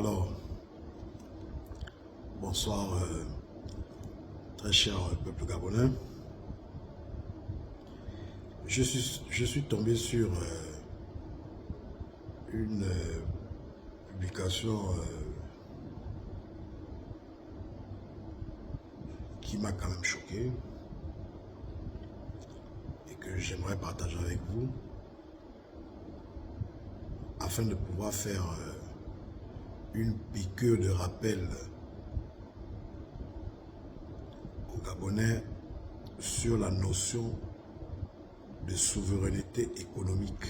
Alors, bonsoir, très cher peuple gabonais. Je suis tombé sur une publication qui m'a quand même choqué et que j'aimerais partager avec vous afin de pouvoir faire une piqûre de rappel aux Gabonais sur la notion de souveraineté économique.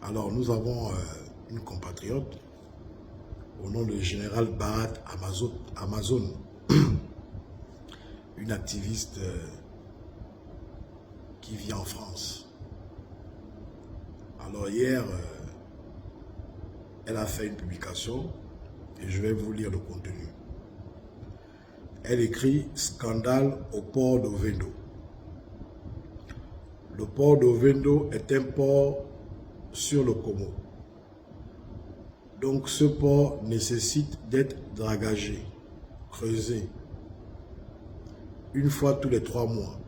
Alors, nous avons une compatriote au nom de Général Barat Amazon, une activiste qui vit en France. Alors hier, elle a fait une publication et je vais vous lire le contenu. Elle écrit « Scandale au port d'Ovendo ». Le port d'Ovendo est un port sur le Congo. Donc ce port nécessite d'être dragagé, creusé, une fois tous les 3 mois.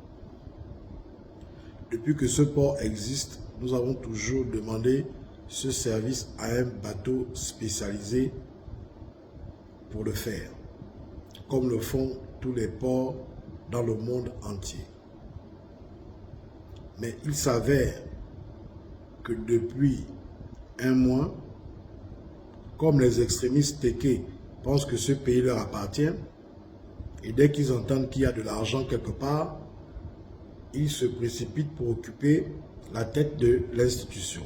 Depuis que ce port existe, nous avons toujours demandé ce service à un bateau spécialisé pour le faire, comme le font tous les ports dans le monde entier. Mais il s'avère que depuis un mois, comme les extrémistes tékés pensent que ce pays leur appartient, et dès qu'ils entendent qu'il y a de l'argent quelque part, ils se précipitent pour occuper la tête de l'institution.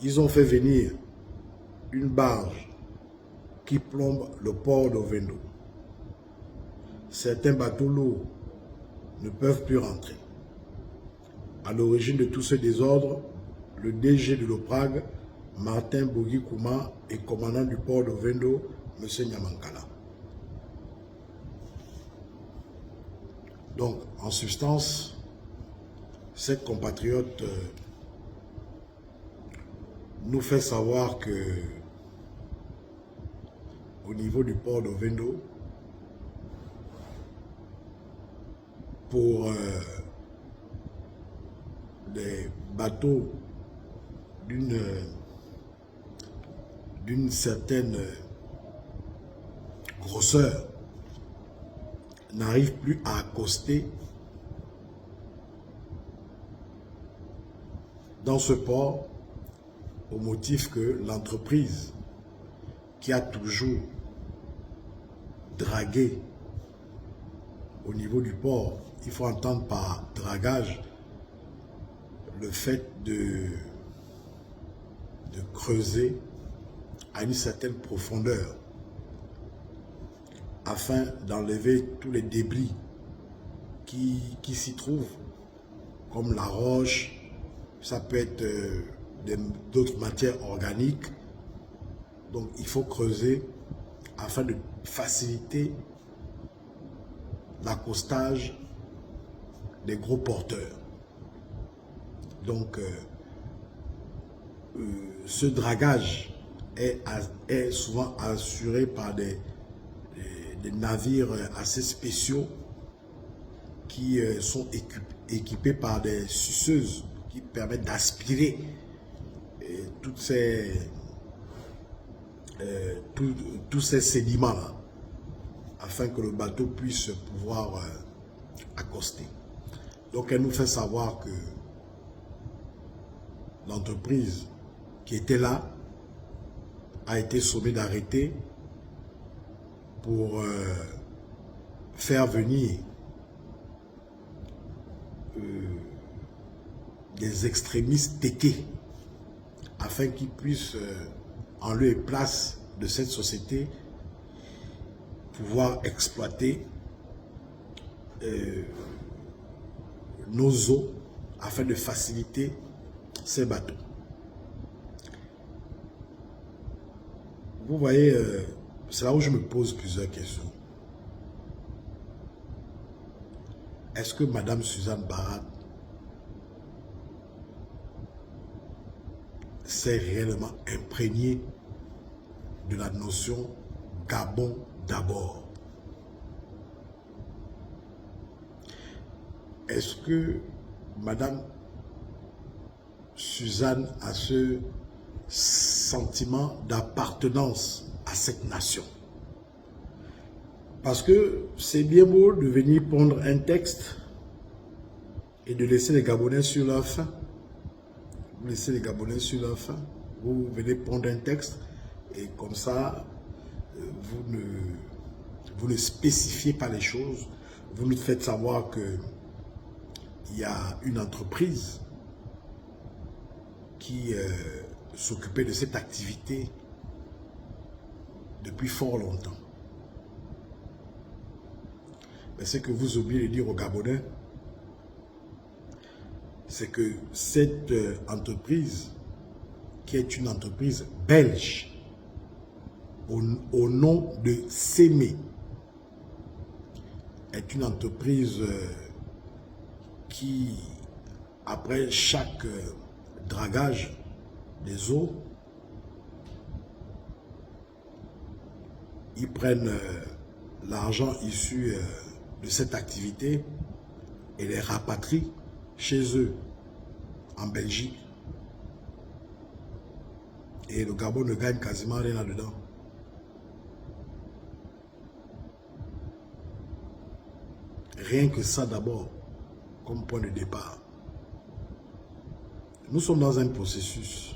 Ils ont fait venir une barge qui plombe le port d'Ovendo. Certains bateaux lourds ne peuvent plus rentrer. À l'origine de tout ce désordre, le DG de l'OPRAG, Martin Bogi-Kouma, et commandant du port d'Ovendo, M. Nyamankala. Donc, en substance, cette compatriote nous fait savoir que au niveau du port d'Ovendo, pour des bateaux d'une certaine grosseur, n'arrivent plus à accoster dans ce port au motif que l'entreprise qui a toujours dragué au niveau du port, il faut entendre par dragage le fait de creuser à une certaine profondeur afin d'enlever tous les débris qui s'y trouvent, comme la roche, ça peut être d'autres matières organiques. Donc il faut creuser afin de faciliter l'accostage des gros porteurs. Donc ce dragage est souvent assuré par des navires assez spéciaux qui sont équipés par des suceuses qui permettent d'aspirer tous ces sédiments là, afin que le bateau puisse pouvoir accoster. Donc elle nous fait savoir que l'entreprise qui était là a été sommée d'arrêter pour faire venir des extrémistes tékés afin qu'ils puissent, en lieu et place de cette société, pouvoir exploiter nos eaux afin de faciliter ces bateaux. Vous voyez, c'est là où je me pose plusieurs questions. Est-ce que Madame Suzanne Barat s'est réellement imprégné de la notion Gabon d'abord. Est-ce que Madame Suzanne a ce sentiment d'appartenance à cette nation? Parce que c'est bien beau de venir prendre un texte et de laisser les Gabonais sur leur faim. Vous laissez les Gabonais sur leur faim. Vous venez prendre un texte et comme ça, vous ne spécifiez pas les choses. Vous nous faites savoir qu'il y a une entreprise qui s'occupait de cette activité depuis fort longtemps. Mais ce que vous oubliez de dire aux Gabonais, c'est que cette entreprise, qui est une entreprise belge, au nom de Sémé, est une entreprise qui, après chaque dragage des eaux, ils prennent l'argent issu de cette activité et les rapatrient chez eux, en Belgique. Et le Gabon ne gagne quasiment rien là-dedans. Rien que ça d'abord, comme point de départ. Nous sommes dans un processus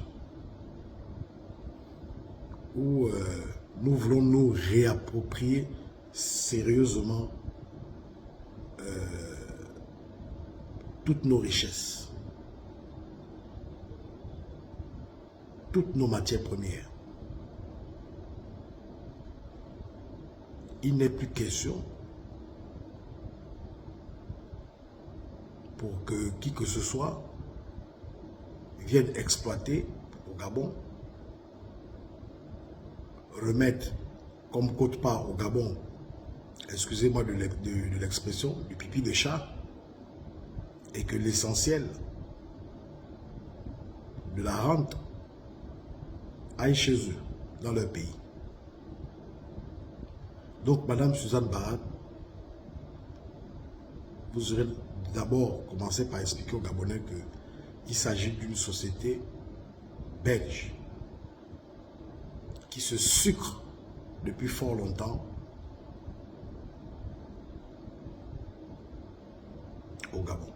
où nous voulons nous réapproprier sérieusement toutes nos richesses, toutes nos matières premières. Il n'est plus question pour que qui que ce soit vienne exploiter au Gabon, remettre comme quote-part au Gabon, excusez-moi de l'expression, du pipi de chat, et que l'essentiel de la rente aille chez eux, dans leur pays. Donc, Madame Suzanne Barad, vous aurez d'abord commencé par expliquer aux Gabonais qu'il s'agit d'une société belge qui se sucre depuis fort longtemps au Gabon.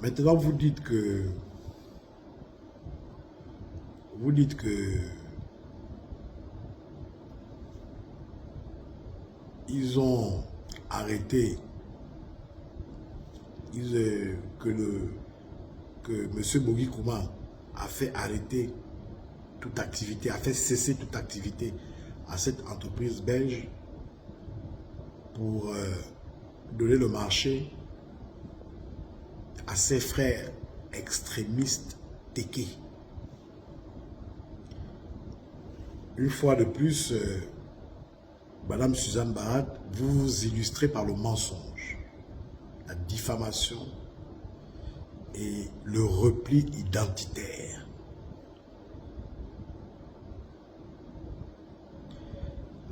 Maintenant, vous dites que ils ont arrêté, que M. Bogi Kouma a fait arrêter toute activité, a fait cesser toute activité à cette entreprise belge pour donner le marché à ses frères extrémistes Téké. Une fois de plus, Madame Suzanne Barad, vous vous illustrez par le mensonge, la diffamation et le repli identitaire.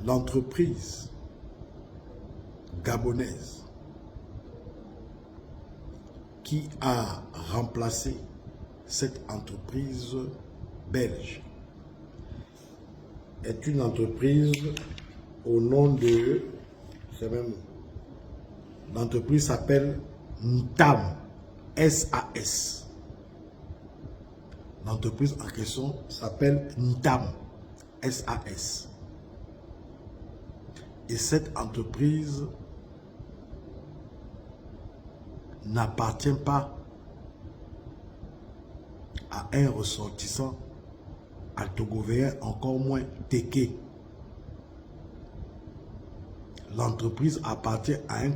L'entreprise gabonaise qui a remplacé cette entreprise belge est une entreprise au nom de, l'entreprise s'appelle Ntam, SAS. L'entreprise en question s'appelle Ntam, SAS. Et cette entreprise n'appartient pas à un ressortissant altogovéen, encore moins Téké. L'entreprise appartient à un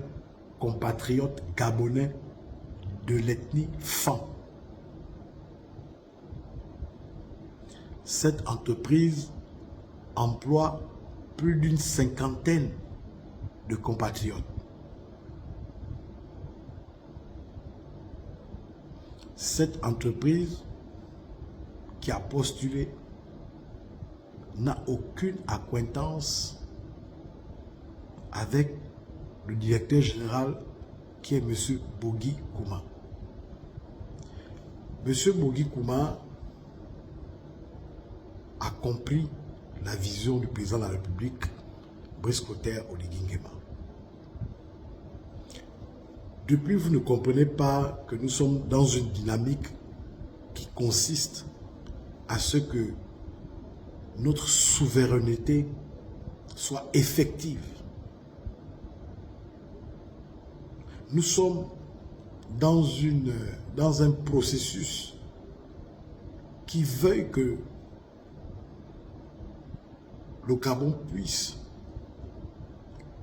compatriote gabonais de l'ethnie Fan. Cette entreprise emploie plus d'une cinquantaine de compatriotes. cette entreprise qui a postulé n'a aucune acquaintance avec le directeur général qui est M. Bogi Kouma. M. Bogi Kouma a compris la vision du président de la République, Brice Clotaire Oligui Nguema. Depuis, vous ne comprenez pas que nous sommes dans une dynamique qui consiste à ce que notre souveraineté soit effective. Nous sommes dans un processus qui veuille que le Gabon puisse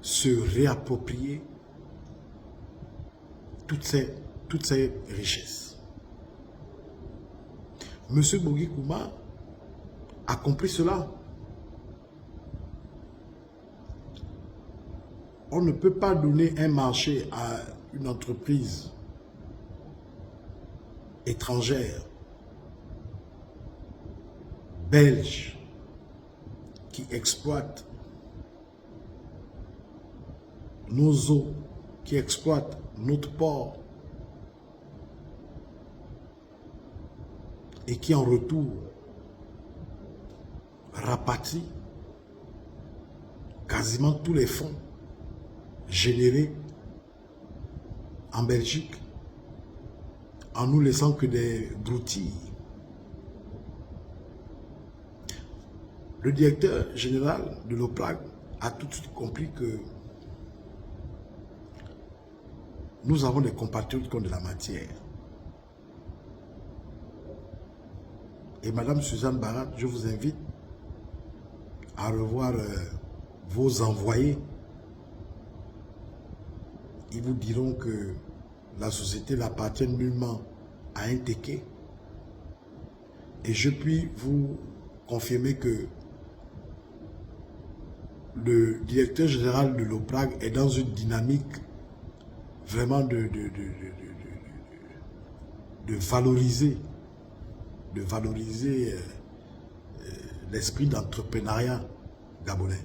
se réapproprier toutes ces richesses. M. Bogi Kouma a compris cela. On ne peut pas donner un marché à une entreprise étrangère, belge, qui exploite nos eaux, qui exploite notre port et qui en retour rapatrie quasiment tous les fonds générés en Belgique en nous laissant que des broutilles. Le directeur général de l'OPLAG a tout de suite compris que nous avons des compatriotes qui ont de la matière. Et Madame Suzanne Barat, je vous invite à revoir vos envoyés. Ils vous diront que la société n'appartient nullement à un Téké. Et je puis vous confirmer que le directeur général de l'OPLAG est dans une dynamique vraiment de valoriser l'esprit d'entrepreneuriat gabonais.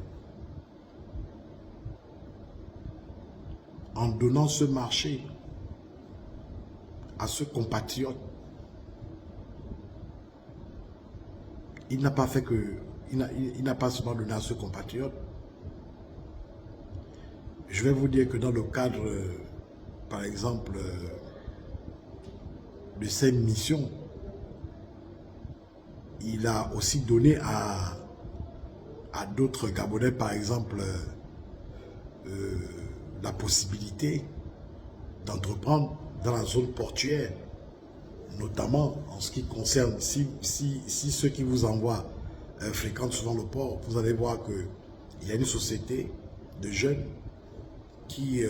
En donnant ce marché à ce compatriote, il n'a pas fait que, il n'a pas seulement donné à ce compatriote. Je vais vous dire que dans le cadre, par exemple, de ces missions, il a aussi donné à d'autres Gabonais, par exemple, la possibilité d'entreprendre dans la zone portuaire, notamment en ce qui concerne, si ceux qui vous envoient fréquentent souvent le port, vous allez voir qu'il y a une société de jeunes qui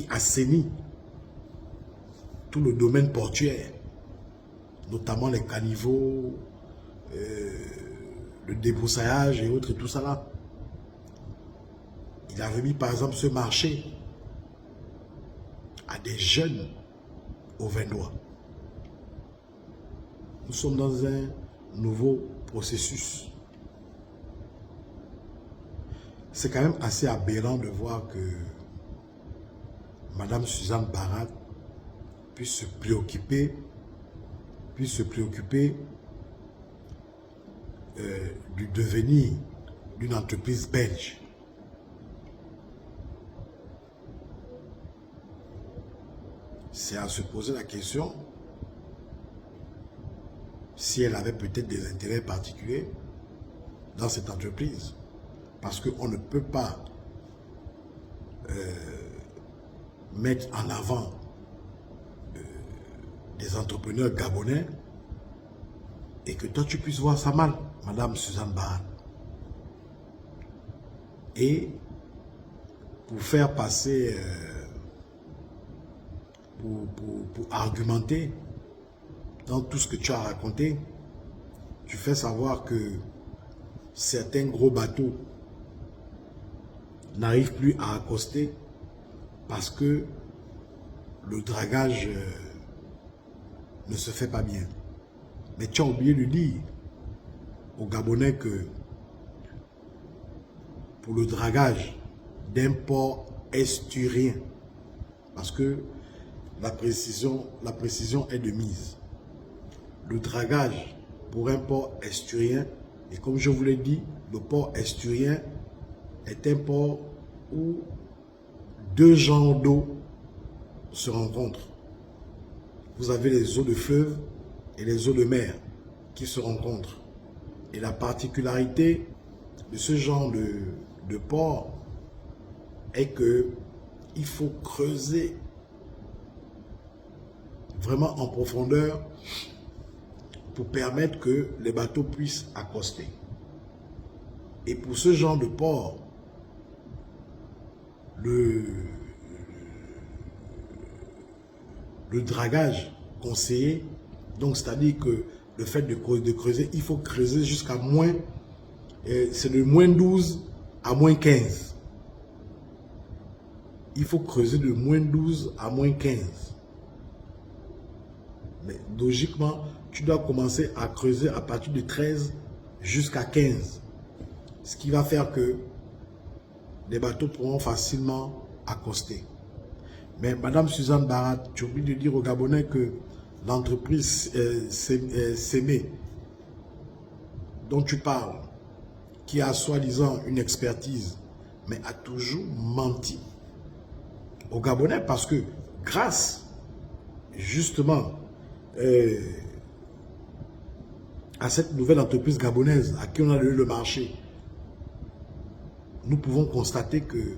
assainit tout le domaine portuaire, notamment les caniveaux, le débroussaillage et autres, et tout ça là. Il a remis par exemple ce marché à des jeunes Auvergnois. Nous sommes dans un nouveau processus. C'est quand même assez aberrant de voir que Madame Suzanne Barat puisse se préoccuper du devenir d'une entreprise belge. C'est à se poser la question si elle avait peut-être des intérêts particuliers dans cette entreprise. Parce qu'on ne peut pas mettre en avant des entrepreneurs gabonais et que toi tu puisses voir ça mal, Madame Suzanne Barat. Et pour faire passer, pour argumenter dans tout ce que tu as raconté, tu fais savoir que certains gros bateaux n'arrivent plus à accoster parce que le dragage ne se fait pas bien. Mais tu as oublié de dire aux Gabonais que pour le dragage d'un port esturien, parce que la précision est de mise. Le dragage pour un port esturien, et comme je vous l'ai dit, le port esturien est un port où deux genres d'eau se rencontrent. Vous avez les eaux de fleuve et les eaux de mer qui se rencontrent. Et la particularité de ce genre de port est que il faut creuser vraiment en profondeur pour permettre que les bateaux puissent accoster. Et pour ce genre de port, le dragage conseillé, donc c'est-à-dire que le fait de creuser, il faut creuser jusqu'à moins, c'est de moins 12 à moins 15. Il faut creuser de moins 12 à moins 15. Mais logiquement, tu dois commencer à creuser à partir de 13 jusqu'à 15. Ce qui va faire que les bateaux pourront facilement accoster. Mais Madame Suzanne Barat, tu oublies de dire aux Gabonais que l'entreprise Sémé dont tu parles, qui a soi-disant une expertise, mais a toujours menti aux Gabonais parce que grâce justement à cette nouvelle entreprise gabonaise à qui on a donné le marché, nous pouvons constater que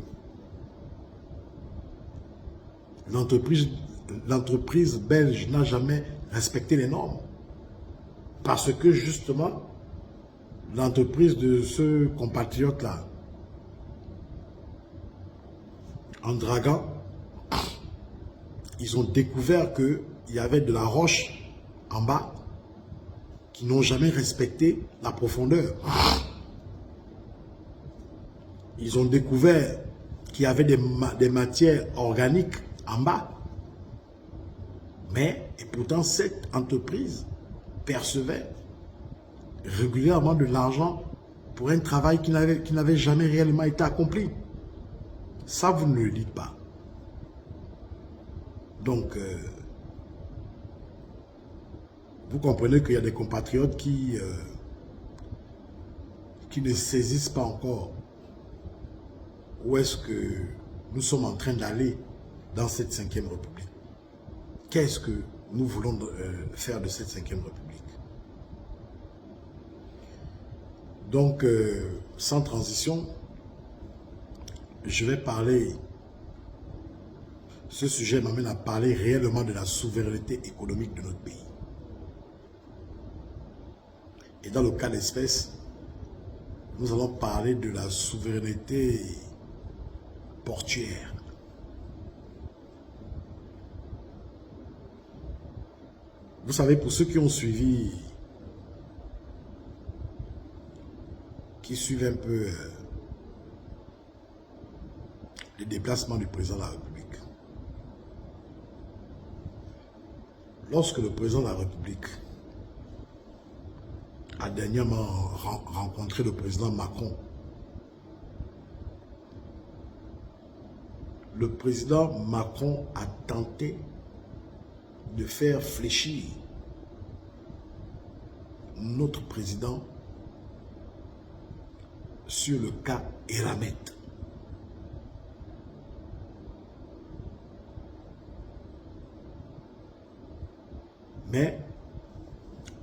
l'entreprise belge n'a jamais respecté les normes. Parce que justement, l'entreprise de ce compatriote-là, en draguant, ils ont découvert qu'il y avait de la roche en bas qui n'ont jamais respecté la profondeur. Ils ont découvert qu'il y avait des matières organiques en bas. Mais, et pourtant, cette entreprise percevait régulièrement de l'argent pour un travail qui n'avait jamais réellement été accompli. Ça, vous ne le dites pas. Donc, vous comprenez qu'il y a des compatriotes qui ne saisissent pas encore où est-ce que nous sommes en train d'aller dans cette 5e République. Qu'est-ce que nous voulons faire de cette 5e République? Donc, sans transition, je vais parler, ce sujet m'amène à parler réellement de la souveraineté économique de notre pays. Et dans le cas d'espèce, nous allons parler de la souveraineté portuaire. Vous savez, pour ceux qui ont suivi, qui suivent un peu les déplacements du président de la République, lorsque le président de la République a dernièrement rencontré le président Macron, le président Macron a tenté de faire fléchir notre président sur le cas Eramet. Mais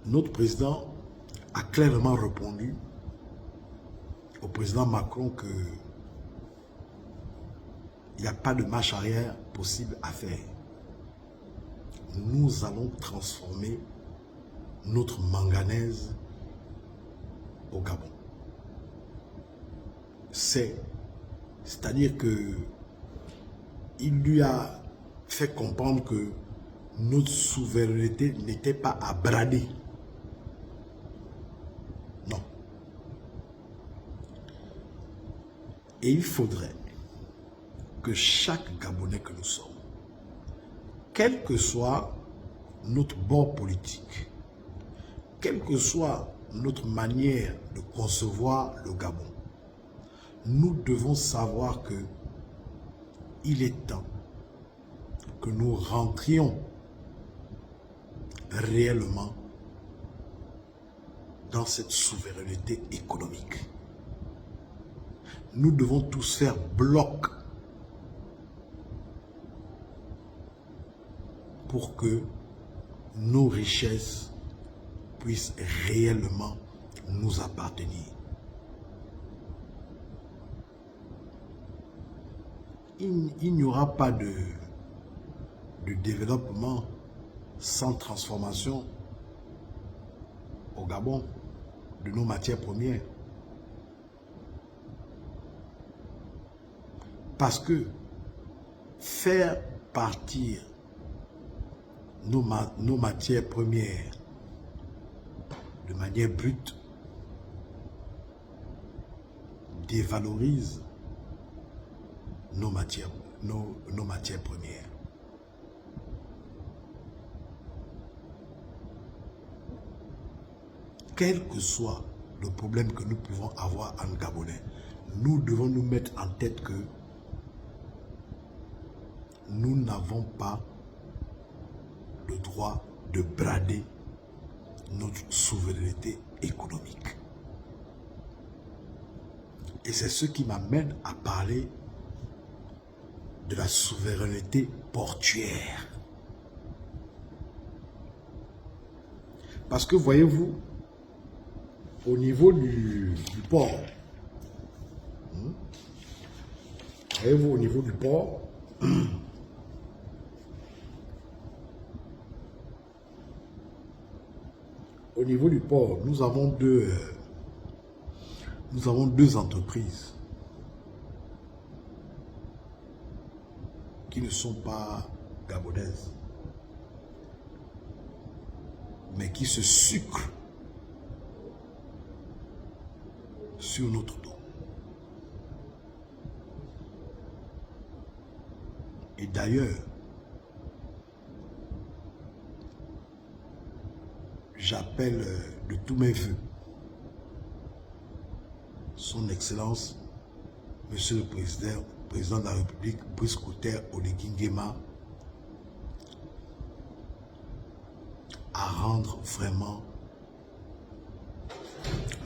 notre président a clairement répondu au président Macron que il n'y a pas de marche arrière possible à faire. Nous allons transformer notre manganèse au Gabon. C'est-à-dire que il lui a fait comprendre que notre souveraineté n'était pas à brader. Non. Et il faudrait que chaque Gabonais que nous sommes, quel que soit notre bord politique, quelle que soit notre manière de concevoir le Gabon, nous devons savoir que il est temps que nous rentrions réellement dans cette souveraineté économique. Nous devons tous faire bloc pour que nos richesses puissent réellement nous appartenir. Il n'y aura pas de développement sans transformation au Gabon de nos matières premières. Parce que faire partir nos matières premières de manière brute dévalorise nos matières premières. Quel que soit le problème que nous pouvons avoir en Gabonais, nous devons nous mettre en tête que nous n'avons pas le droit de brader notre souveraineté économique. Et c'est ce qui m'amène à parler de la souveraineté portuaire. Parce que voyez-vous, au niveau du port, voyez-vous, au niveau du port, au niveau du port, nous avons deux entreprises qui ne sont pas gabonaises, mais qui se sucrent sur notre dos. Et d'ailleurs, j'appelle de tous mes voeux son Excellence, Monsieur le Président de la République, Brice Clotaire Oligui Nguema, à rendre vraiment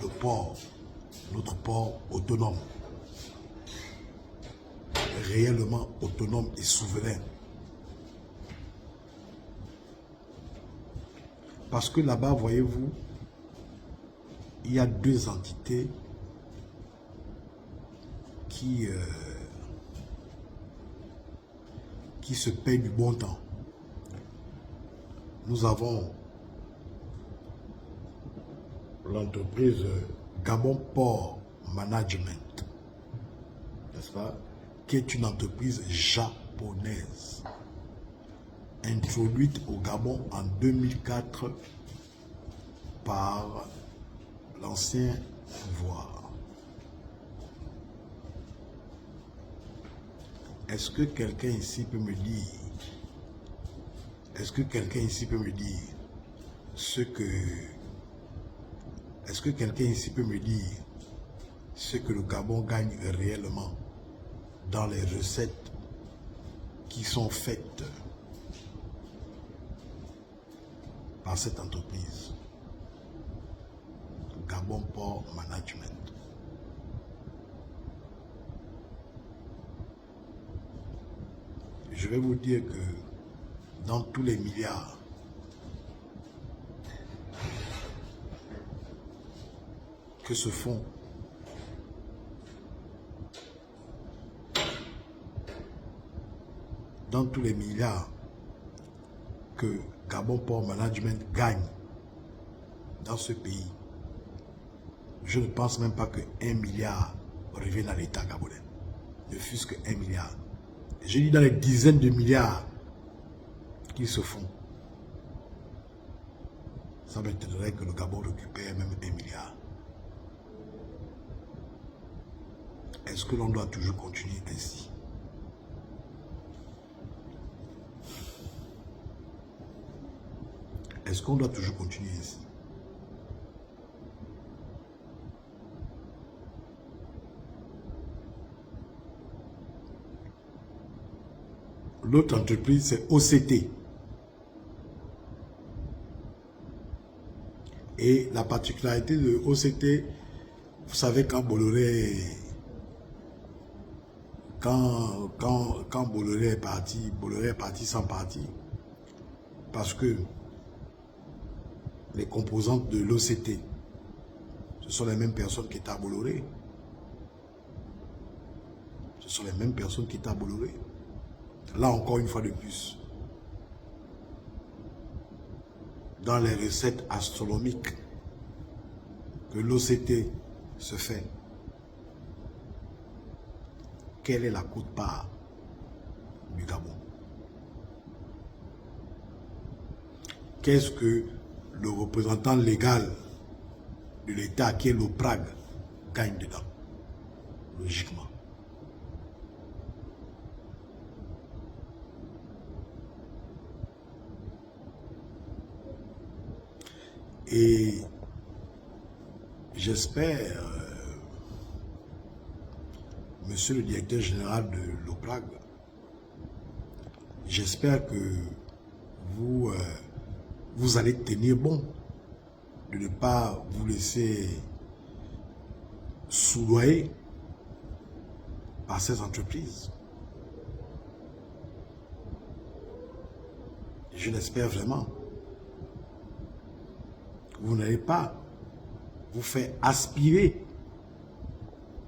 le port, notre port autonome, réellement autonome et souverain. Parce que là-bas, voyez-vous, il y a deux entités qui se payent du bon temps. Nous avons l'entreprise Gabon Port Management, n'est-ce pas, qui est une entreprise japonaise introduite au Gabon en 2004 par l'ancien pouvoir. Est-ce que quelqu'un ici peut me dire, est-ce que quelqu'un ici peut me dire ce que le Gabon gagne réellement dans les recettes qui sont faites par cette entreprise, Gabon Port Management? Je vais vous dire que dans tous les milliards que se font que Gabon Port Management gagne dans ce pays, je ne pense même pas que 1 milliard revienne à l'État gabonais. Ne fût-ce que 1 milliard. Je dis dans les dizaines de milliards qui se font. Ça m'étonnerait que le Gabon récupère même 1 milliard. Est-ce que l'on doit toujours continuer ainsi? Est-ce qu'on doit toujours continuer ici? L'autre entreprise, c'est OCT. Et la particularité de OCT, vous savez, quand Bolloré, quand Bolloré est parti sans parti. Parce que les composantes de l'OCT, ce sont les mêmes personnes qui étaient à Bolloré. Ce sont les mêmes personnes qui étaient à Bolloré. Là encore une fois de plus, dans les recettes astronomiques que l'OCT se fait, quelle est la quote-part du Gabon? Qu'est-ce que le représentant légal de l'État, qui est l'OPRAG, gagne dedans? Logiquement. Et j'espère, monsieur le directeur général de l'OPRAG, j'espère que vous, vous allez tenir bon, de ne pas vous laisser soudoyer par ces entreprises. Je l'espère vraiment. Vous n'allez pas vous faire aspirer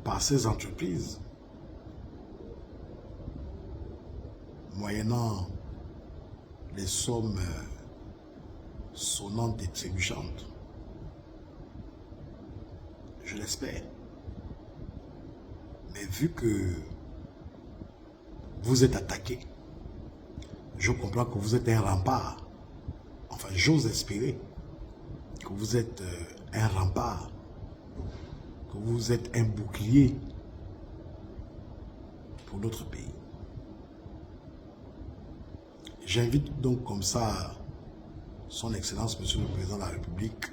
par ces entreprises, moyennant les sommes sonnantes et trébuchantes. Je l'espère. Mais vu que vous êtes attaqué, je comprends que vous êtes un rempart. Enfin, j'ose espérer que vous êtes un rempart, que vous êtes un bouclier pour notre pays. J'invite donc comme ça son Excellence, Monsieur le Président de la République,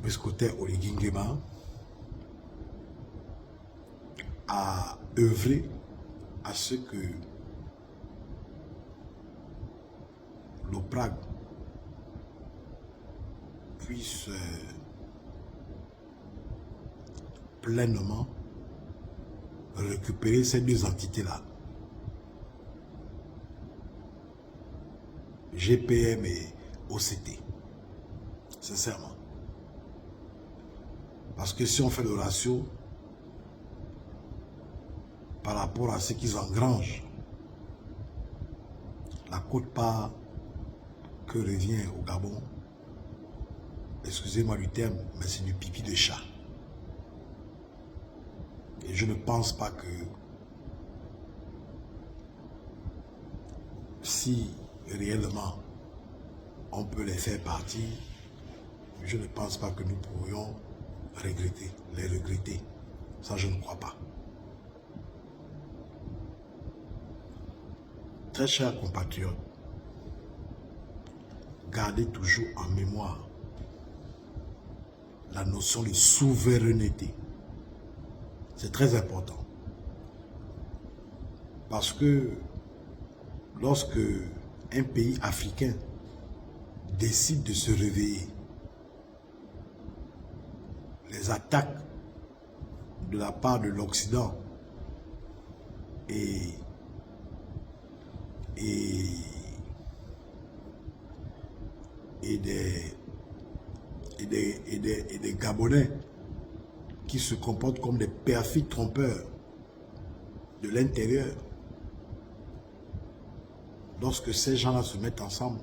Biscotter Oligui Nguema, à œuvrer à ce que l'OPRAG puisse pleinement récupérer ces deux entités-là, GPM et OCT, sincèrement. Parce que si on fait le ratio par rapport à ce qu'ils engrangent, la quote-part que revient au Gabon, excusez-moi du terme, mais c'est du pipi de chat. Et je ne pense pas que si réellement on peut les faire partir, je ne pense pas que nous pourrions les regretter. Ça, je ne crois pas. Très chers compatriotes, gardez toujours en mémoire la notion de souveraineté. C'est très important. Parce que lorsque un pays africain décide de se réveiller, les attaques de la part de l'Occident et des Gabonais qui se comportent comme des perfides trompeurs de l'intérieur. Lorsque ces gens-là se mettent ensemble,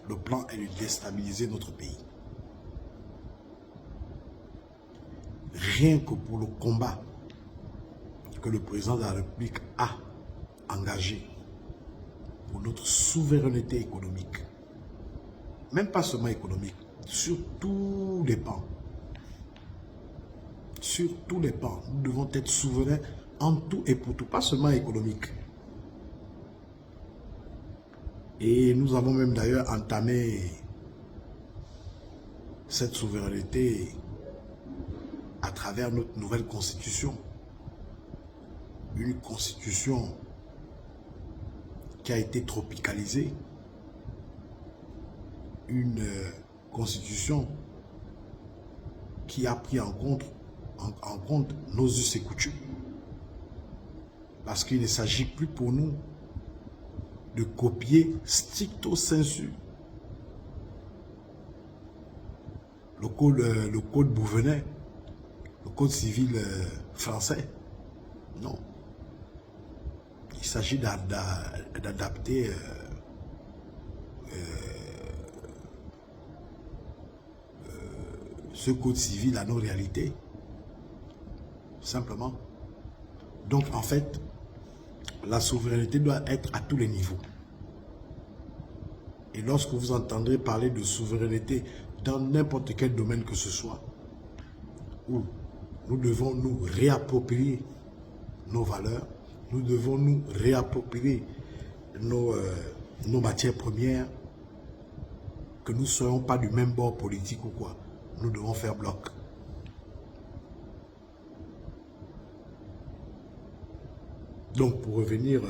le plan est de déstabiliser notre pays. Rien que pour le combat que le président de la République a engagé pour notre souveraineté économique, même pas seulement économique, sur tous les pans. Sur tous les pans, nous devons être souverains en tout et pour tout, pas seulement économique. Et nous avons même d'ailleurs entamé cette souveraineté à travers notre nouvelle constitution. Une constitution qui a été tropicalisée. Une constitution qui a pris en compte nos us et coutumes. Parce qu'il ne s'agit plus pour nous de copier stricto sensu le code Bouvenet, le code civil français. Non. Il s'agit d'adapter ce code civil à nos réalités. Simplement. Donc, en fait, la souveraineté doit être à tous les niveaux. Et lorsque vous entendrez parler de souveraineté dans n'importe quel domaine que ce soit, où nous devons nous réapproprier nos valeurs, nous devons nous réapproprier nos matières premières, que nous ne soyons pas du même bord politique ou quoi, nous devons faire bloc. Donc, pour revenir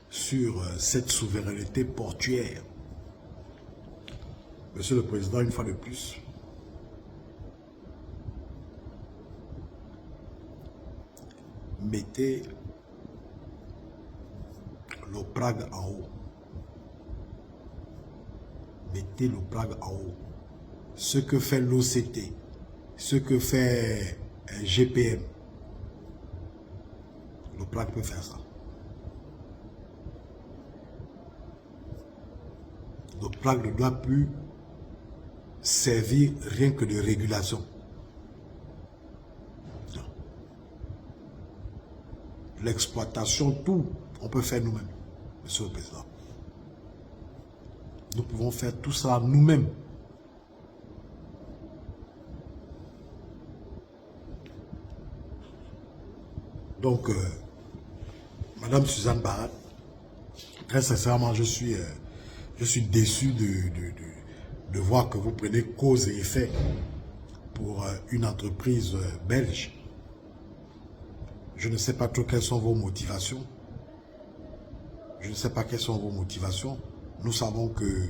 sur cette souveraineté portuaire, Monsieur le Président, une fois de plus, mettez l'OPRAG en haut. Mettez l'OPRAG en haut. Ce que fait l'OCT, ce que fait GPM, l'OPRAG peut faire ça. L'OPRAG ne doit plus servir rien que de régulation. L'exploitation, tout, on peut faire nous-mêmes, Monsieur le Président. Nous pouvons faire tout ça nous-mêmes. Donc, Madame Suzanne Barat, très sincèrement, je suis déçu de voir que vous prenez cause et effet pour une entreprise belge. Je ne sais pas trop quelles sont vos motivations. Je ne sais pas quelles sont vos motivations. Nous savons que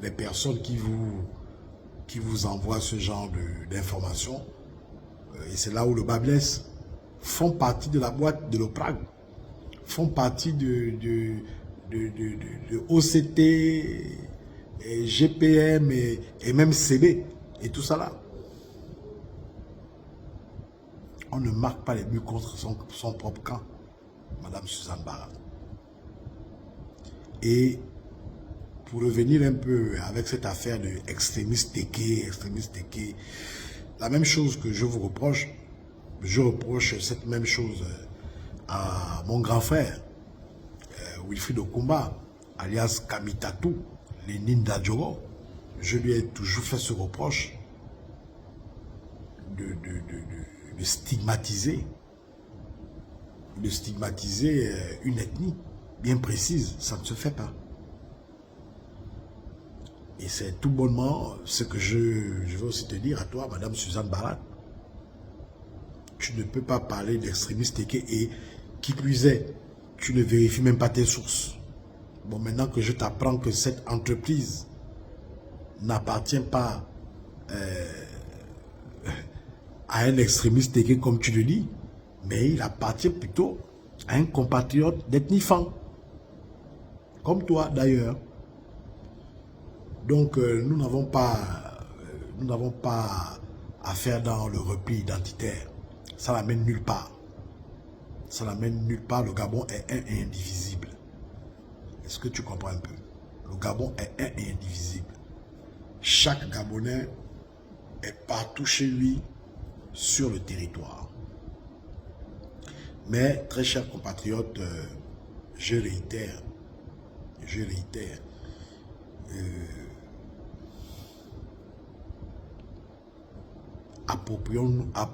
les personnes qui vous envoient ce genre d'informations, et c'est là où le bas blesse, font partie de la boîte de l'OPRAG, font partie de OCT, et GPM et même CB et tout ça là. On ne marque pas les buts contre son propre camp, Madame Suzanne Barat. Et pour revenir un peu avec cette affaire de extrémiste Téké, la même chose que je vous reproche, je reproche cette même chose à mon grand frère, Wilfried Okumba, alias Kamitatou, Lénine Dadjogo. Je lui ai toujours fait ce reproche de stigmatiser une ethnie bien précise. Ça ne se fait pas. Et c'est tout bonnement ce que je veux aussi te dire à toi, Madame Suzanne Barat. Tu ne peux pas parler d'extrémiste et qui plus est, tu ne vérifies même pas tes sources. Bon, maintenant que je t'apprends que cette entreprise n'appartient pas à un extrémiste comme tu le dis, mais il appartient plutôt à un compatriote d'ethnie Fan, comme toi d'ailleurs. Donc nous n'avons pas à faire dans le repli identitaire. Ça n'amène nulle part. Ça n'amène nulle part. Le Gabon est un et indivisible. Est-ce que tu comprends un peu? Le Gabon est un et indivisible. Chaque Gabonais est partout chez lui sur le territoire. Mais, très chers compatriotes, je réitère,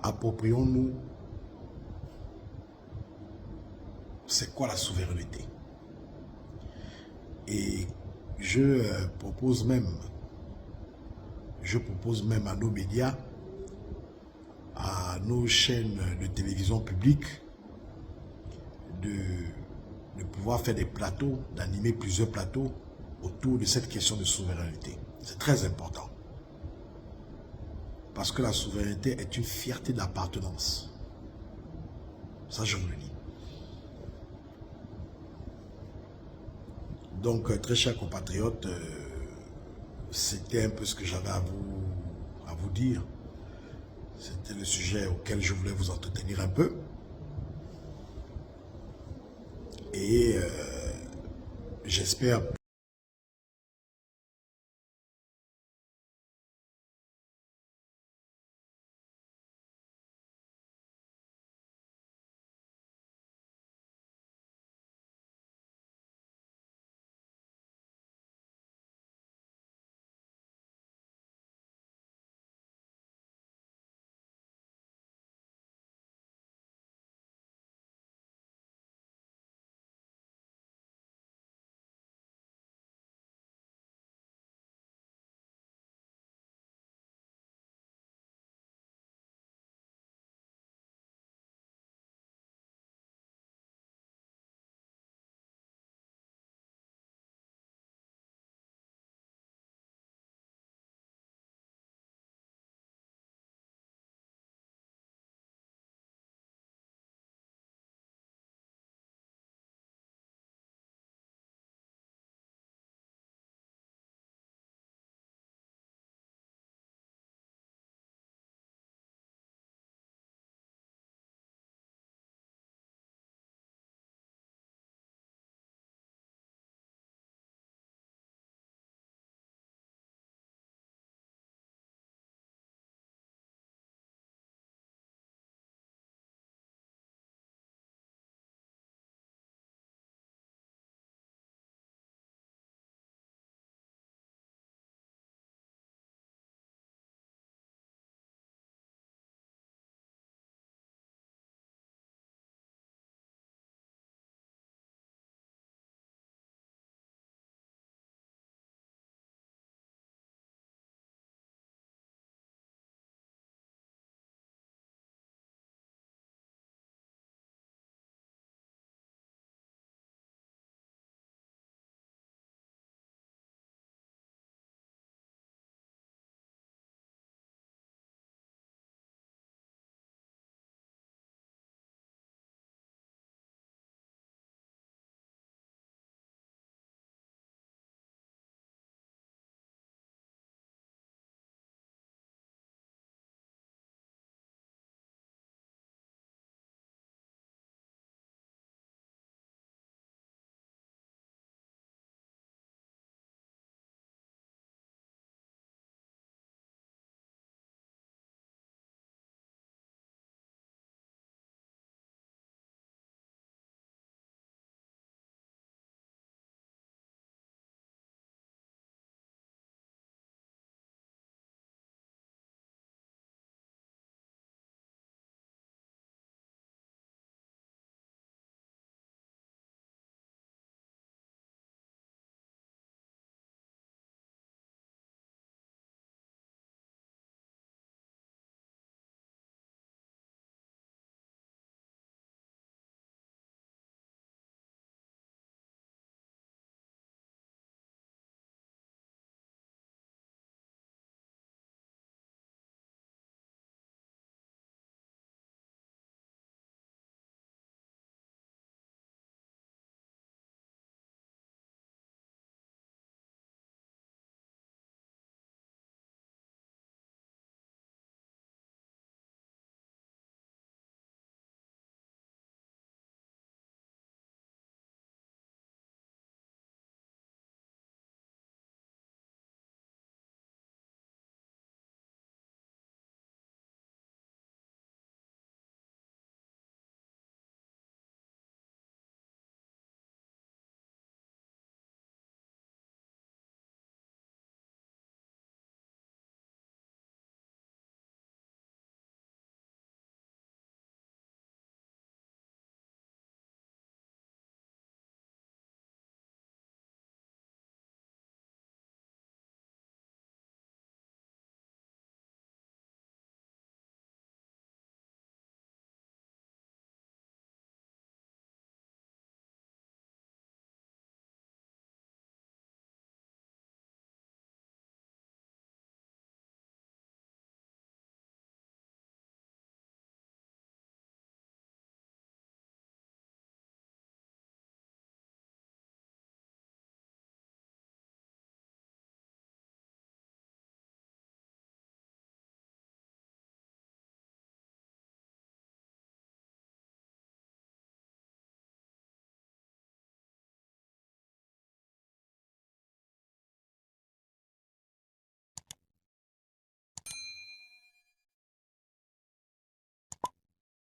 approprions-nous, c'est quoi la souveraineté? Et je propose même à nos médias, à nos chaînes de télévision publiques, de pouvoir faire des plateaux, d'animer plusieurs plateaux autour de cette question de souveraineté. C'est très important. Parce que la souveraineté est une fierté d'appartenance. Ça, je vous le dis. Donc, très chers compatriotes, c'était un peu ce que j'avais à vous dire. C'était le sujet auquel je voulais vous entretenir un peu. Et j'espère